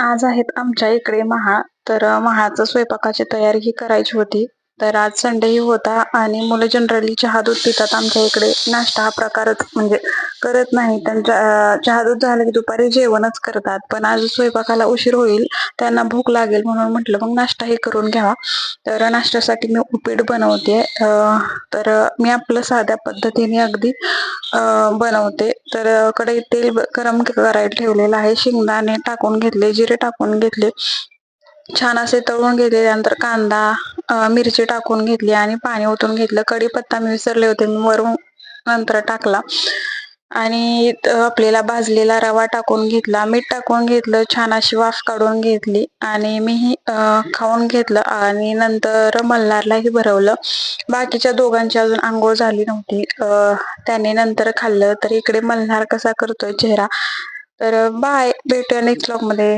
आज आहेत आमच्या इकडे महाळ. तर महाळचं स्वयंपाकाची तयारी ही करायची होती. तर आज संडेही होता आणि मुलं जनरली चहा दूध पितात. आमच्या इकडे नाश्ता हा प्रकारच म्हणजे करत नाही. त्यांच्या चहा दूध झालं की दुपारी जेवणच करतात. पण आज स्वयंपाकाला उशीर होईल, त्यांना भूक लागेल म्हणून म्हटलं मग नाश्ताही करून घ्यावा. तर नाश्त्यासाठी मी उपीट बनवते. तर मी आपलं साध्या पद्धतीने अगदी बनवते. तर कढईत तेल गरम करायला ठेवलेलं आहे. शेंगदाणे टाकून घेतले, जिरे टाकून घेतले. छान असे तळून घेतले. त्यानंतर कांदा, मिरची टाकून घेतली आणि पाणी ओतून घेतलं. कढीपत्ता मी विसरले होते, मी वरून नंतर टाकला. आणि आपल्याला भाजलेला रवा टाकून घेतला, मीठ टाकून घेतलं, छान अशी वाफ काढून घेतली आणि मीही खाऊन घेतलं आणि नंतर मल्हारलाही भरवलं. बाकीच्या दोघांची अजून अंघोळ झाली नव्हती. त्याने नंतर खाल्लं. तर इकडे मल्हार कसा करतोय चेहरा. तर बाय, भेटूया नेक्स्ट व्लॉग मध्ये.